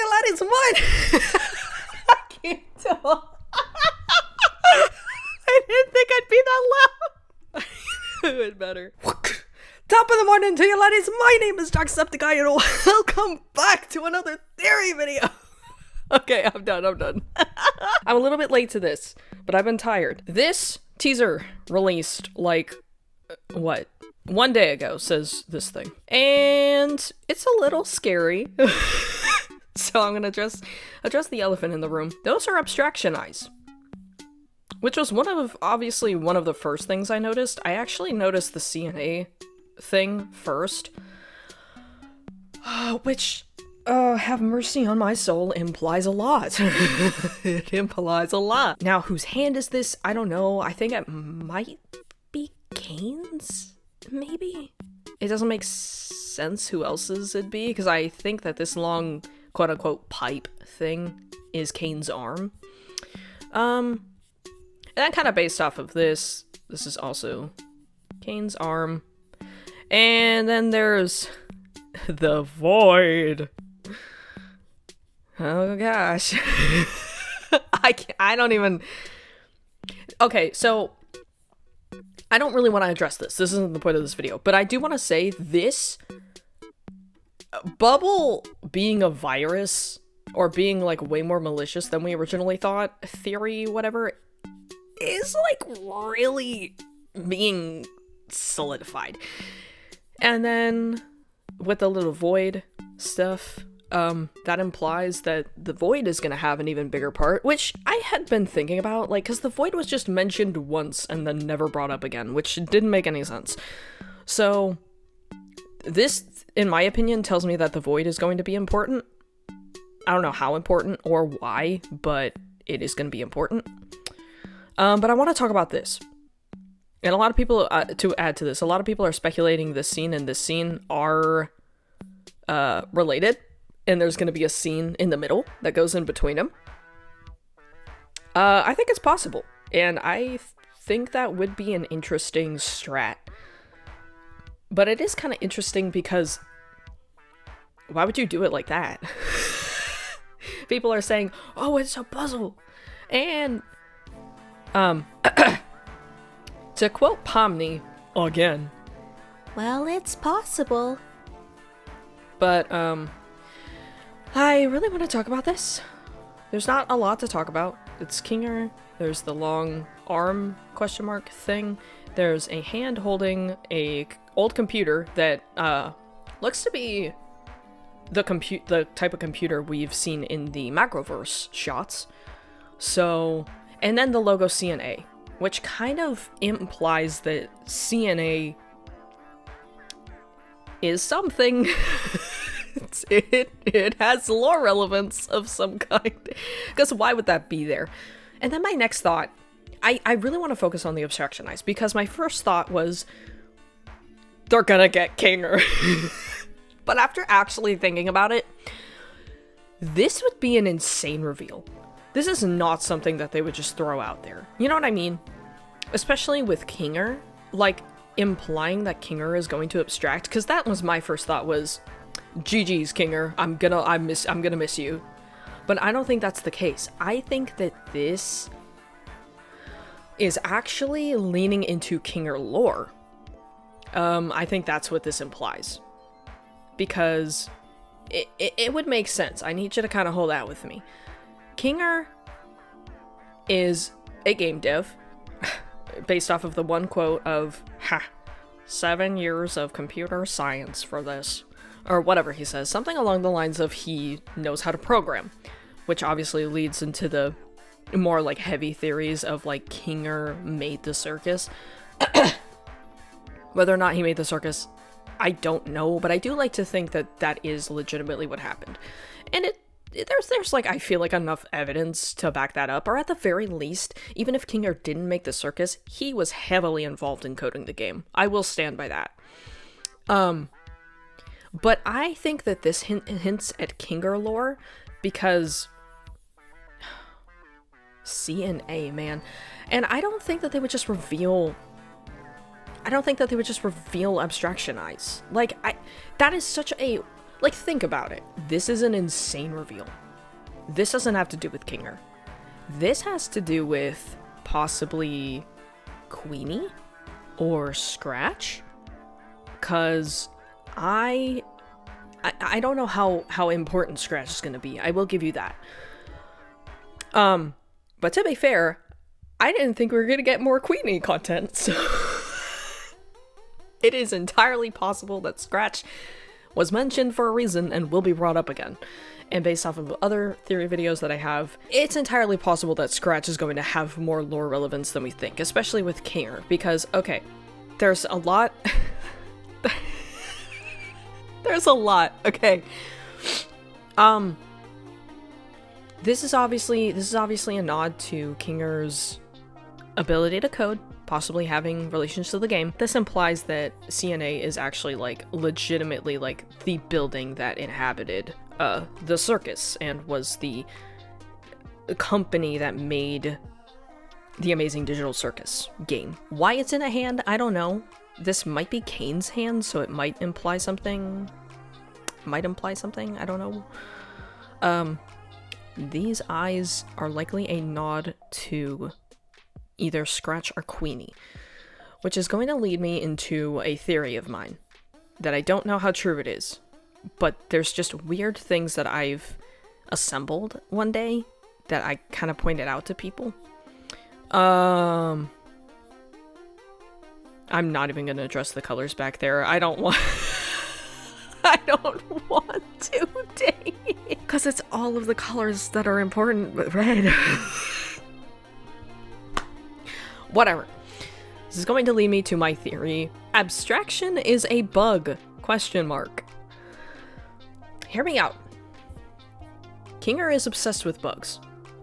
your lady's mind. I can't tell. I didn't think I'd be that loud. It would better. Top of the morning to you laddies, my name is Jacksepticeye and welcome back to another theory video. Okay, I'm done. I'm a little bit late to this, but I've been tired. This teaser released like, what? 1 day ago, says this thing. And it's a little scary. So I'm gonna address the elephant in the room. Those are abstraction eyes. Which was obviously one of the first things I noticed. I actually noticed the CNA thing first. Which, have mercy on my soul, implies a lot. It implies a lot. Now, whose hand is this? I don't know. I think it might be Caine's, maybe? It doesn't make sense who else's it'd be, because I think that this long, quote-unquote, pipe thing is Caine's arm. And then kind of based off of this is also Caine's arm. And then there's the void. Oh gosh. I don't even... Okay, so I don't really want to address this. This isn't the point of this video. But I do want to say this bubble being a virus or being like way more malicious than we originally thought, theory, whatever, is like really being solidified. And then with the little void stuff, that implies that the void is gonna have an even bigger part, which I had been thinking about, like, because the void was just mentioned once and then never brought up again, which didn't make any sense. So this, in my opinion, tells me that the void is going to be important. I don't know how important or why, but it is going to be important. But I want to talk about this. And a lot of people, to add to this, a lot of people are speculating this scene and this scene are related. And there's going to be a scene in the middle that goes in between them. I think it's possible. And I think that would be an interesting strat. But it is kind of interesting because why would you do it like that? People are saying, oh, it's a puzzle. And to quote Pomni again, well, it's possible. But I really want to talk about this. There's not a lot to talk about. It's Kinger. There's the long arm question mark thing. There's a hand holding a old computer that looks to be the type of computer we've seen in the Macroverse shots. So, and then the logo CNA, which kind of implies that CNA is something. It has lore relevance of some kind. Because why would that be there? And then my next thought, I really want to focus on the abstraction eyes, because my first thought was, they're gonna get Kinger. But after actually thinking about it, this would be an insane reveal. This is not something that they would just throw out there. You know what I mean? Especially with Kinger, like, implying that Kinger is going to abstract, because that was my first thought was, GG's Kinger, I'm gonna miss you. But I don't think that's the case. I think that this is actually leaning into Kinger lore. I think that's what this implies. Because it would make sense. I need you to kind of hold out with me. Kinger is a game dev, based off of the one quote of, 7 years of computer science for this. Or whatever he says. Something along the lines of he knows how to program. Which obviously leads into the more like heavy theories of like Kinger made the circus. Whether or not he made the circus, I don't know. But I do like to think that that is legitimately what happened. And there's like, I feel like enough evidence to back that up. Or at the very least, even if Kinger didn't make the circus, he was heavily involved in coding the game. I will stand by that. But I think that this hints at Kinger lore because CNA, man. And I don't think that they would just reveal abstraction eyes. Like, that is such a Like, think about it. This is an insane reveal. This doesn't have to do with Kinger. This has to do with possibly Queenie or Scratch. Cause I don't know how important Scratch is gonna be. I will give you that. But to be fair, I didn't think we were gonna get more Queenie content, so it is entirely possible that Scratch was mentioned for a reason and will be brought up again. And based off of other theory videos that I have, it's entirely possible that Scratch is going to have more lore relevance than we think, especially with Caine, because, okay, there's a lot... there's a lot, okay. This is obviously a nod to Kinger's ability to code, possibly having relations to the game. This implies that CNA is actually, like, legitimately, like, the building that inhabited the circus and was the company that made the Amazing Digital Circus game. Why it's in a hand, I don't know. This might be Caine's hand, so it might imply something. I don't know. These eyes are likely a nod to either Scratch or Queenie, which is going to lead me into a theory of mine that I don't know how true it is, but there's just weird things that I've assembled one day that I kind of pointed out to people. I'm not even going to address the colors back there. I don't want to, dang it. Because it's all of the colors that are important, but red. Whatever. This is going to lead me to my theory. Abstraction is a bug? ? Hear me out. Kinger is obsessed with bugs.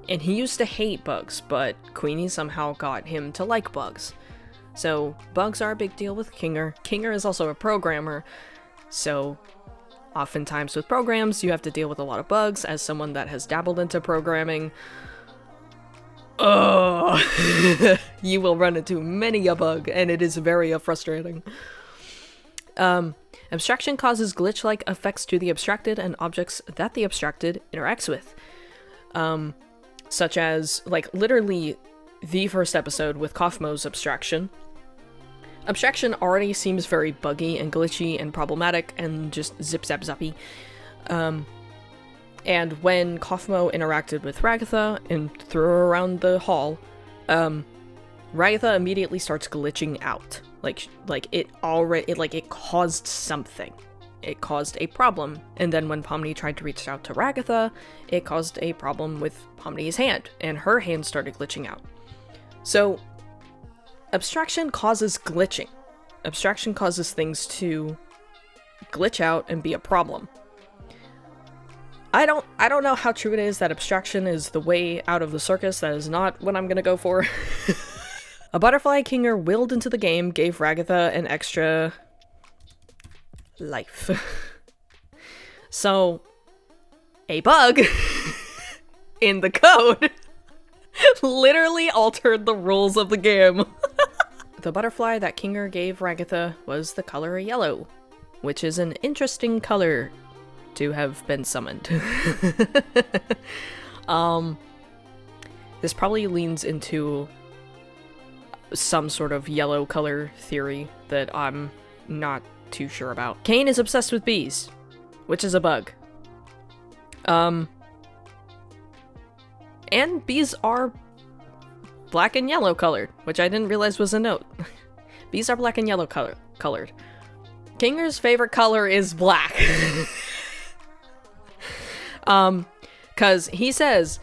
And he used to hate bugs, but Queenie somehow got him to like bugs. So, bugs are a big deal with Kinger. Kinger is also a programmer, so oftentimes with programs, you have to deal with a lot of bugs. As someone that has dabbled into programming, you will run into many a bug, and it is very frustrating. Abstraction causes glitch-like effects to the abstracted and objects that the abstracted interacts with. Such as, like, literally the first episode with Kaufmo's Abstraction. Abstraction already seems very buggy and glitchy and problematic and just zip-zap-zappy. And when Kaufmo interacted with Ragatha and threw her around the hall, Ragatha immediately starts glitching out. It caused something. It caused a problem. And then when Pomni tried to reach out to Ragatha, it caused a problem with Pomni's hand, and her hand started glitching out. So, abstraction causes glitching. Abstraction causes things to glitch out and be a problem. I don't know how true it is that abstraction is the way out of the circus. That is not what I'm gonna go for. A butterfly Kinger willed into the game gave Ragatha an extra life. So, a bug in the code literally altered the rules of the game. The butterfly that Kinger gave Ragatha was the color yellow, which is an interesting color to have been summoned. This probably leans into some sort of yellow color theory that I'm not too sure about. Caine is obsessed with bees, which is a bug. And bees are black and yellow colored, which I didn't realize was a note. Bees are black and yellow colored. Kinger's favorite color is black. Cause he says,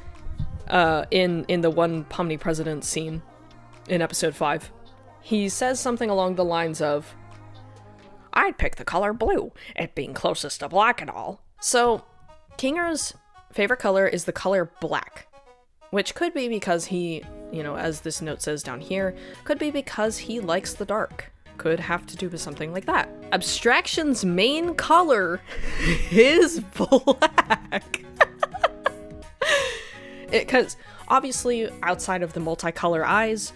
in the one Pomni President scene in episode 5, he says something along the lines of, I'd pick the color blue, it being closest to black and all. So, Kinger's favorite color is the color black, which could be because he, as this note says down here, could be because he likes the dark. Could have to do with something like that. Abstraction's main color is black. Because obviously outside of the multicolor eyes,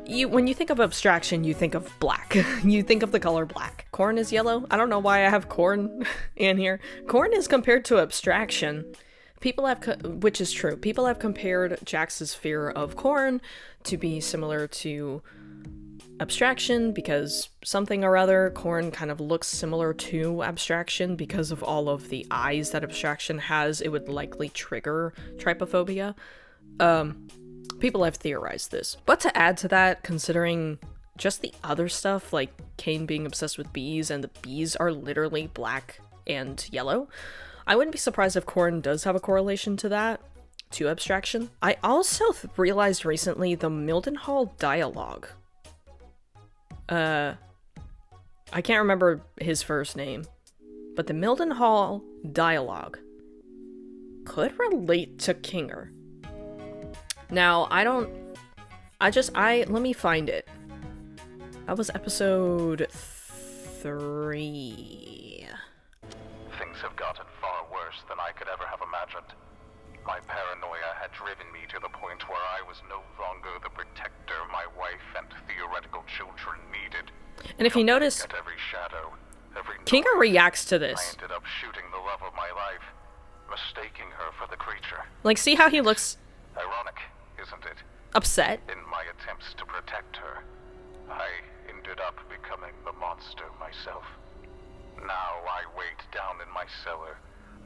when you think of abstraction, you think of black. You think of the color black. Corn is yellow. I don't know why I have corn in here. Corn is compared to abstraction. People have, which is true. People have compared Jax's fear of corn to be similar to abstraction because something or other. Corn kind of looks similar to abstraction because of all of the eyes that abstraction has. It would likely trigger trypophobia. People have theorized this. But to add to that, considering just the other stuff, like Caine being obsessed with bees, and the bees are literally black and yellow, I wouldn't be surprised if corn does have a correlation to that, to abstraction. I also realized recently the Mildenhall dialogue. I can't remember his first name, but the Mildenhall dialogue could relate to Kinger. Now, let me find it. That was episode 3. Things have gotten far worse than I could ever have imagined. My paranoia had driven me to the point where I was no longer the protector my wife and theoretical children needed. And if you notice, at every shadow, every Kinger noise, reacts to I this. ended up shooting the love of my life, mistaking her for the creature. Like, see how he looks Ironic, isn't it? upset? In my attempts to protect her, I ended up becoming the monster myself. Now I wait down in my cellar,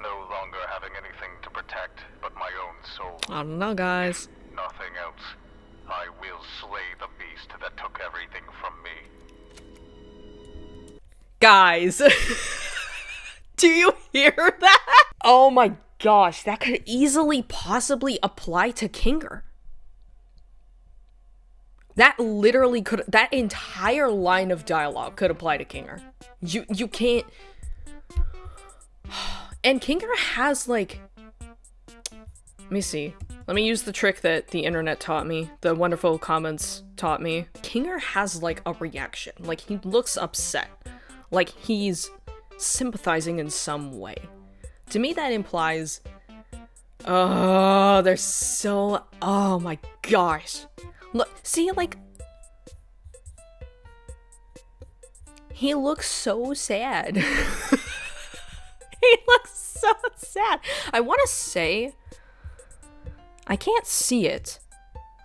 no longer having anything to protect but my own soul. I don't know, guys. Nothing else. I will slay the beast that took everything from me. Guys, do you hear that? Oh my gosh, that could easily possibly apply to Kinger. That literally could, that entire line of dialogue could apply to Kinger. You can't. And Kinger has, like, let me see. Let me use the trick that the internet taught me, the wonderful comments taught me. Kinger has, like, a reaction. Like, he looks upset. Like, he's sympathizing in some way. To me, that implies, oh, they're so, oh my gosh. Look, see, like, he looks so sad. He looks so sad. I want to say, I can't see it,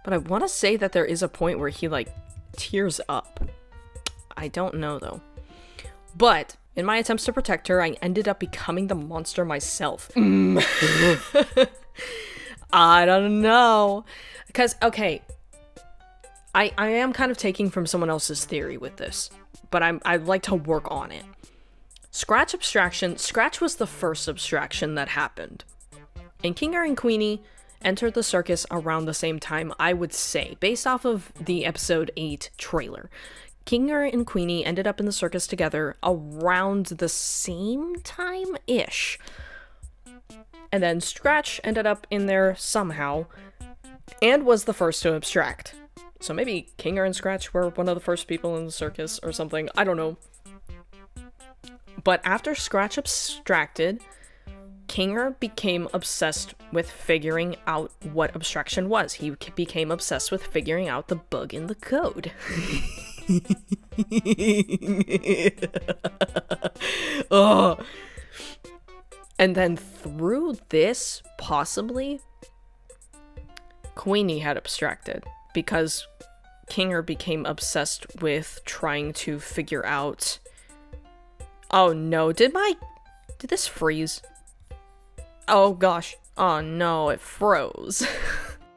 but I want to say that there is a point where he, like, tears up. I don't know, though. But in my attempts to protect her, I ended up becoming the monster myself. I don't know. Because, okay, I am kind of taking from someone else's theory with this, but I'd like to work on it. Scratch abstraction. Scratch was the first abstraction that happened. And Kinger and Queenie entered the circus around the same time, I would say, based off of the episode 8 trailer. Kinger and Queenie ended up in the circus together around the same time-ish. And then Scratch ended up in there somehow, and was the first to abstract. So maybe Kinger and Scratch were one of the first people in the circus or something, I don't know. But after Scratch abstracted, Kinger became obsessed with figuring out what abstraction was. He became obsessed with figuring out the bug in the code. Oh. And then through this, possibly, Queenie had abstracted because Kinger became obsessed with trying to figure out. Oh no, did this freeze? Oh gosh. Oh no, it froze.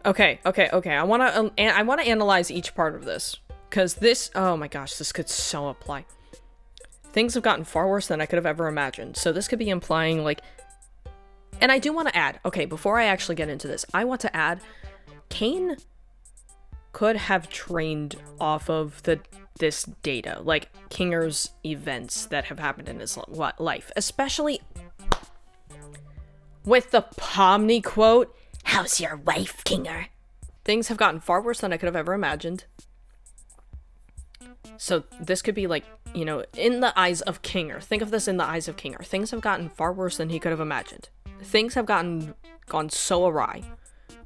Okay. I want to analyze each part of this. Because this, oh my gosh, this could so apply. Things have gotten far worse than I could have ever imagined. So this could be implying, like, and I do want to add, okay, before I actually get into this, I want to add, Caine could have trained off of this data, like Kinger's events that have happened in his life, especially with the Pomni quote, "How's your wife, Kinger?" Things have gotten far worse than I could have ever imagined. So this could be like, you know, in the eyes of Kinger. Think of this in the eyes of Kinger. Things have gotten far worse than he could have imagined. Things have gone so awry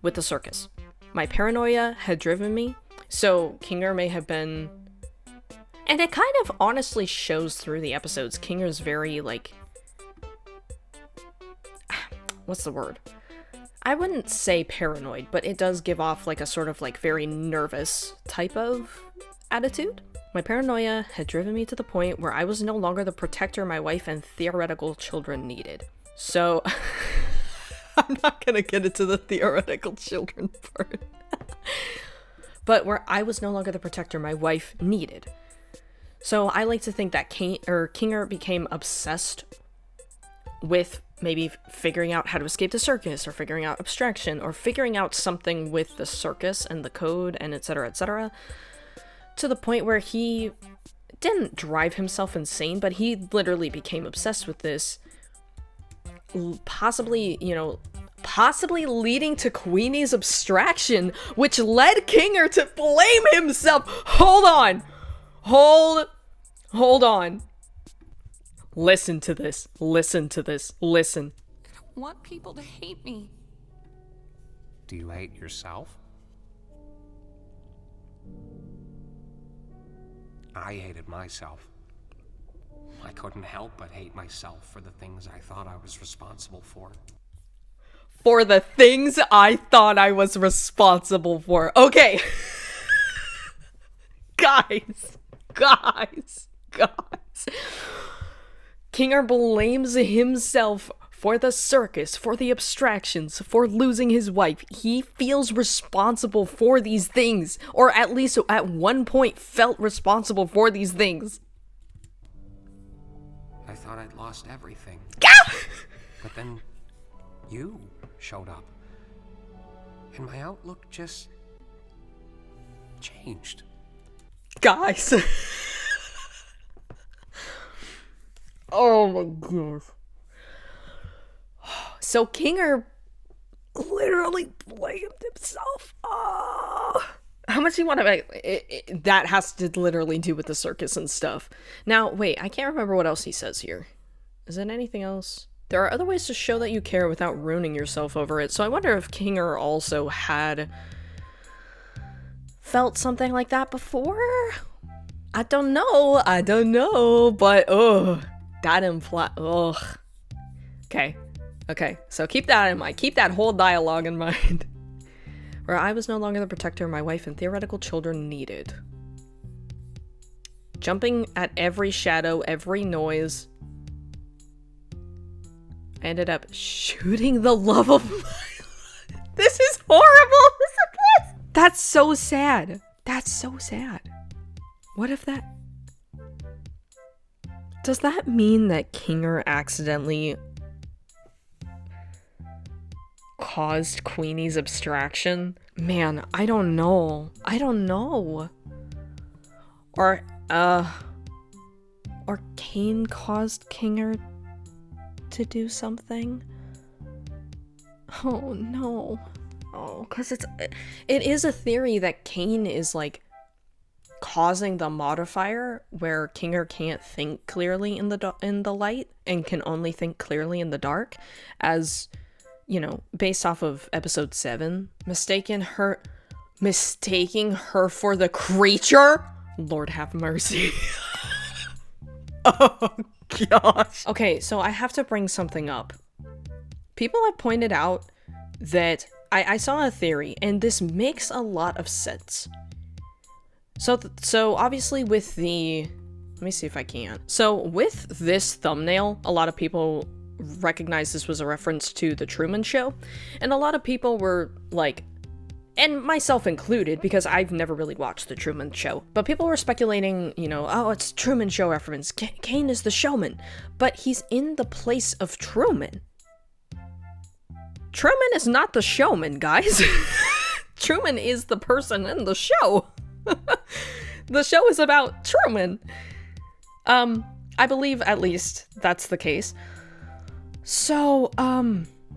with the circus. My paranoia had driven me So Kinger may have been, and it kind of honestly shows through the episodes. Kinger's very, like, what's the word? I wouldn't say paranoid, but it does give off like a sort of like very nervous type of attitude. My paranoia had driven me to the point where I was no longer the protector my wife and theoretical children needed. So, I'm not gonna get into the theoretical children part. But where I was no longer the protector my wife needed. So I like to think that Kinger became obsessed with maybe figuring out how to escape the circus, or figuring out abstraction, or figuring out something with the circus and the code, and etc., to the point where he didn't drive himself insane, but he literally became obsessed with this, possibly leading to Queenie's abstraction, which led Kinger to blame himself. Hold on. Listen to this. Listen. I don't want people to hate me. Do you hate yourself? I hated myself. I couldn't help but hate myself for the things I thought I was responsible for. For the things I thought I was responsible for. Okay. Guys. Kinger blames himself for the circus, for the abstractions, for losing his wife. He feels responsible for these things, or at least at one point felt responsible for these things. I thought I'd lost everything. But then you showed up, and my outlook just changed. Guys. Oh my gosh. So Kinger literally blamed himself. Oh. How much do you want to make? That has to literally do with the circus and stuff. Now, wait, I can't remember what else he says here. Is it anything else? There are other ways to show that you care without ruining yourself over it. So I wonder if Kinger also had felt something like that before? I don't know, but that implies, Okay, so keep that in mind. Keep that whole dialogue in mind. Where I was no longer the protector my wife and theoretical children needed. Jumping at every shadow, every noise. I ended up shooting the love of my life. This is horrible! That's so sad. What if that... Does that mean that Kinger accidentally caused Queenie's abstraction? Man, I don't know. Or Caine caused Kinger to do something? Oh no. Oh, because it is a theory that Caine is like causing the modifier where Kinger can't think clearly in the light and can only think clearly in the dark, as based off of episode 7, mistaking her for the creature. Lord have mercy. Oh gosh. Okay, so I have to bring something up. People have pointed out that I saw a theory, and this makes a lot of sense. So obviously with the... Let me see if I can. So with this thumbnail, a lot of people recognized this was a reference to The Truman Show, and a lot of people were like, and myself included, because I've never really watched The Truman Show, but people were speculating, oh, it's Truman Show reference. Caine is the showman, but he's in the place of Truman. Truman is not the showman, guys. Truman is the person in the show. The show is about Truman. I believe at least that's the case. So,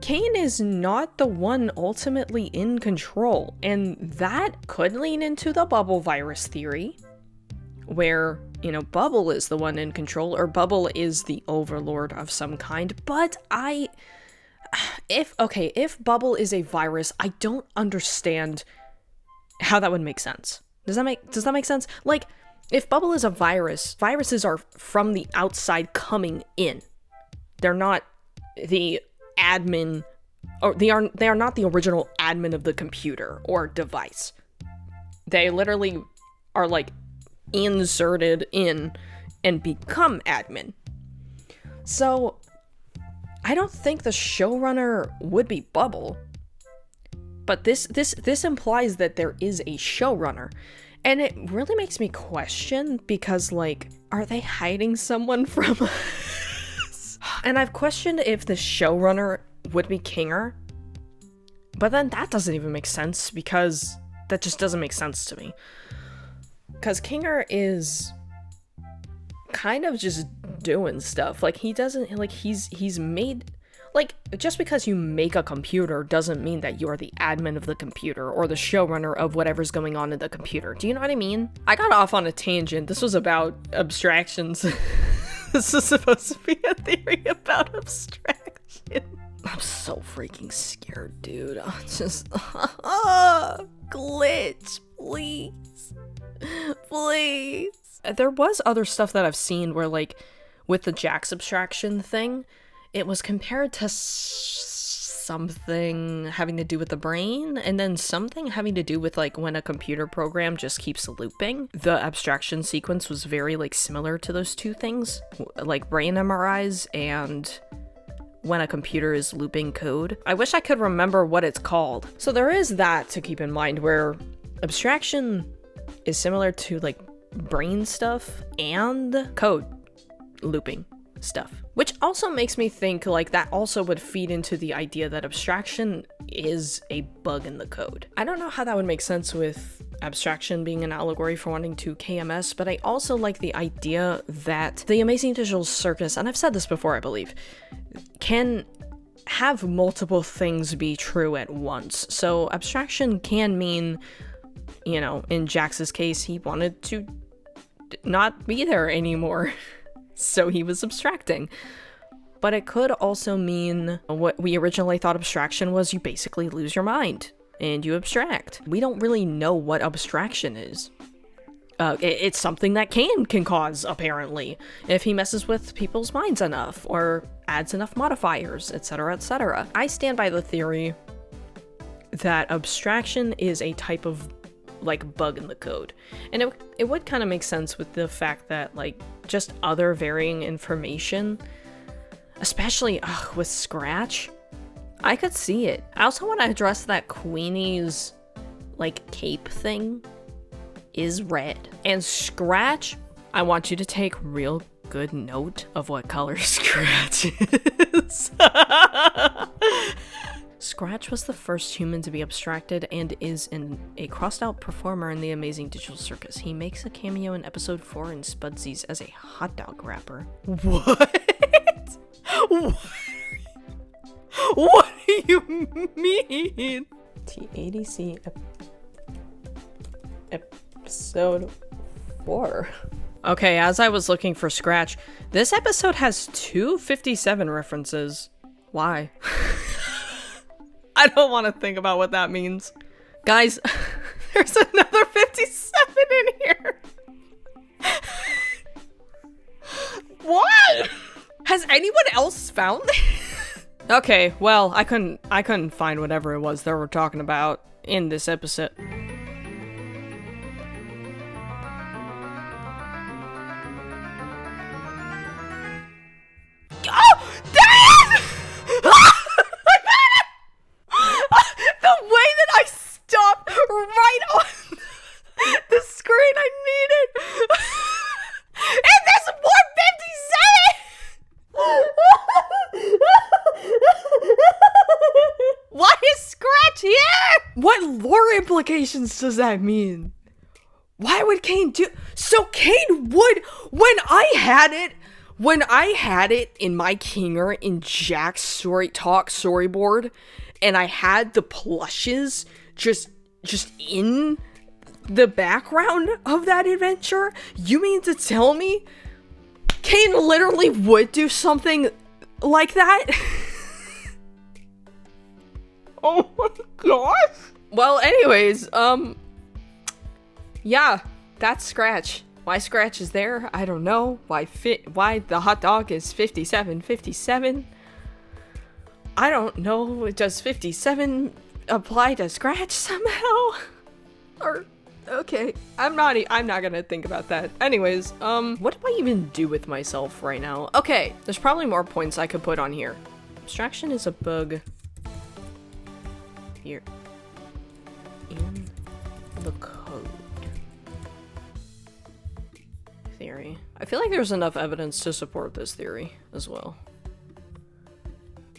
Caine is not the one ultimately in control, and that could lean into the Bubble virus theory, where, Bubble is the one in control, or Bubble is the overlord of some kind, but if Bubble is a virus, I don't understand how that would make sense. Does that make sense? Like, if Bubble is a virus, viruses are from the outside coming in. They're not the admin, or they are not the original admin of the computer or device. They literally are like inserted in and become admin. So I don't think the showrunner would be Bubble, but this implies that there is a showrunner, and it really makes me question, because like, are they hiding someone from us? And I've questioned if the showrunner would be Kinger, but then that doesn't even make sense, because that just doesn't make sense to me. Because Kinger is kind of just doing stuff. Like, he doesn't, like, he's made, like, just because you make a computer doesn't mean that you are the admin of the computer or the showrunner of whatever's going on in the computer. Do you know what I mean? I got off on a tangent. This was about abstractions. This is supposed to be a theory about abstraction. I'm so freaking scared, dude. I'm just, glitch, please. Please. There was other stuff that I've seen where, like, with the Jax abstraction thing, it was compared to something having to do with the brain, and then something having to do with, like, when a computer program just keeps looping. The abstraction sequence was very, like, similar to those two things, like brain MRIs and when a computer is looping code. I wish I could remember what it's called. So there is that to keep in mind, where abstraction is similar to, like, brain stuff and code looping stuff, which also makes me think, like, that also would feed into the idea that abstraction is a bug in the code. I don't know how that would make sense with abstraction being an allegory for wanting to KMS, but I also like the idea that the Amazing Digital Circus, and I've said this before, I believe, can have multiple things be true at once. So abstraction can mean, you know, in Jax's case, he wanted to not be there anymore. So he was abstracting. But it could also mean what we originally thought abstraction was: you basically lose your mind and you abstract. We don't really know what abstraction is. It's something that Caine can cause, apparently, if he messes with people's minds enough or adds enough modifiers, etc., etc. I stand by the theory that abstraction is a type of, like, bug in the code. And it would kind of make sense with the fact that, like, just other varying information, especially with Scratch, I could see it. I also want to address that Queenie's, like, cape thing is red. And Scratch, I want you to take real good note of what color Scratch is. Scratch was the first human to be abstracted and is a crossed-out performer in the Amazing Digital Circus. He makes a cameo in episode 4 in Spudsies as a hot dog rapper. What? What do you mean? TADC episode 4. Okay, as I was looking for Scratch, this episode has 257 references. Why? I don't want to think about what that means. Guys, there's another 57 in here. What? Has anyone else found this? Okay, well, I couldn't find whatever it was they were talking about in this episode. Oh, there it is! The way that I stopped right on the screen I needed. And there's 157! Why is Scratch here? What lore implications does that mean? Why would Caine do... So Caine would... When I had it in my Kinger in Jack's storyboard, and I had the plushes just in the background of that adventure, you mean to tell me Caine literally would do something like that? Oh my gosh. Well, anyways, Yeah, that's Scratch. Why Scratch is there, I don't know. Why the hot dog is 5757? I don't know. Does 57 apply to Scratch somehow? Or okay, I'm not gonna think about that. Anyways, what do I even do with myself right now? Okay, there's probably more points I could put on here. Abstraction is a bug here in the code. Theory. I feel like there's enough evidence to support this theory as well.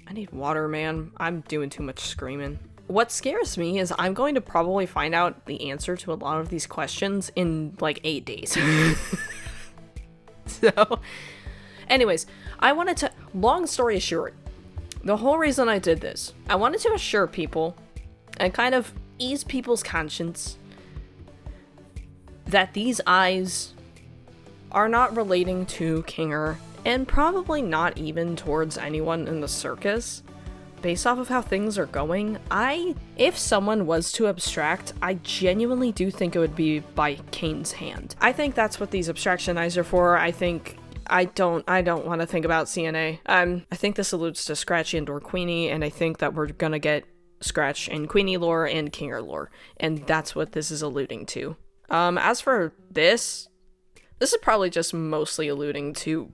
I need water, man. I'm doing too much screaming. What scares me is I'm going to probably find out the answer to a lot of these questions in like 8 days. So, anyways, I wanted to, long story short, the whole reason I did this, I wanted to assure people and kind of ease people's conscience that these eyes are not relating to Kinger, and probably not even towards anyone in the circus. Based off of how things are going, if someone was to abstract, I genuinely do think it would be by Caine's hand. I think that's what these abstraction eyes are for. I don't want to think about CNA. I think this alludes to Scratchy and or Queenie, and I think that we're gonna get Scratch and Queenie lore and Kinger lore, and that's what this is alluding to. As for this is probably just mostly alluding to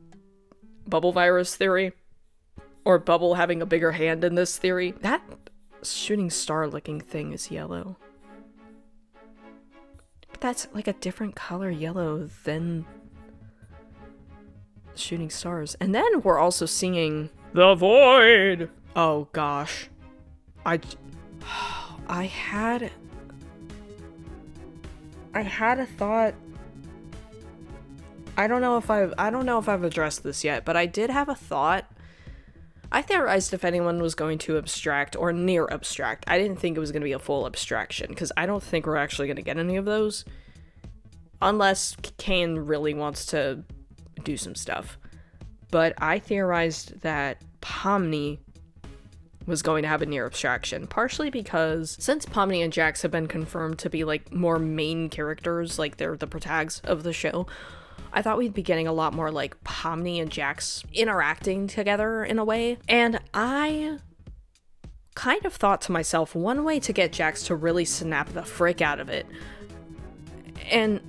bubble virus theory, or Bubble having a bigger hand in this theory. That shooting star looking thing is yellow. But that's like a different color yellow than shooting stars. And then we're also seeing the void. Oh gosh. I had a thought. I don't know if I've addressed this yet, but I did have a thought. I theorized if anyone was going to abstract or near abstract. I didn't think it was going to be a full abstraction, because I don't think we're actually going to get any of those. Unless Caine really wants to do some stuff. But I theorized that Pomni was going to have a near abstraction, partially because since Pomni and Jax have been confirmed to be like more main characters, like they're the protags of the show, I thought we'd be getting a lot more like Pomni and Jax interacting together in a way. And I kind of thought to myself, one way to get Jax to really snap the frick out of it, and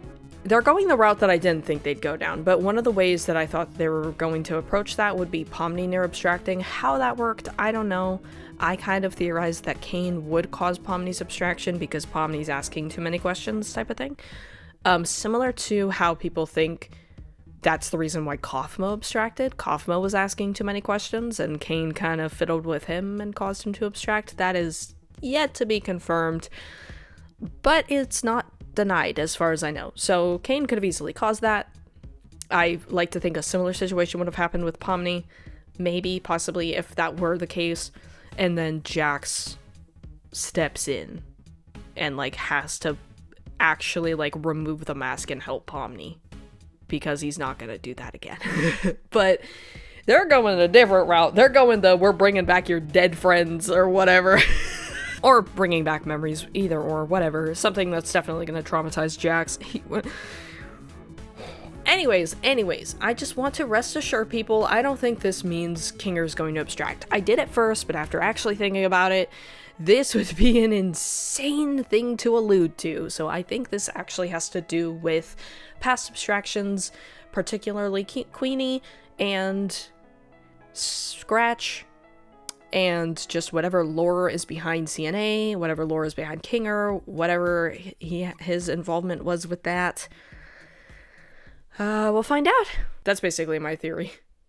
they're going the route that I didn't think they'd go down, but one of the ways that I thought they were going to approach that would be Pomni near abstracting. How that worked, I don't know. I kind of theorized that Caine would cause Pomni's abstraction because Pomni's asking too many questions type of thing. Similar to how people think that's the reason why Kaufmo abstracted. Kaufmo was asking too many questions, and Caine kind of fiddled with him and caused him to abstract. That is yet to be confirmed, but it's not denied as far as I know. So Caine could have easily caused that. I like to think a similar situation would have happened with Pomni, maybe, possibly, if that were the case, and then Jax steps in and like has to actually like remove the mask and help Pomni, because he's not gonna do that again. But they're going a different route. They're going the we're bringing back your dead friends or whatever. Or bringing back memories, either or, whatever. Something that's definitely gonna traumatize Jax. Anyways, I just want to rest assure people, I don't think this means Kinger's going to abstract. I did at first, but after actually thinking about it, this would be an insane thing to allude to. So I think this actually has to do with past abstractions, particularly Queenie and Scratch, and just whatever lore is behind CNA, whatever lore is behind Kinger, whatever his involvement was with that. We'll find out. That's basically my theory.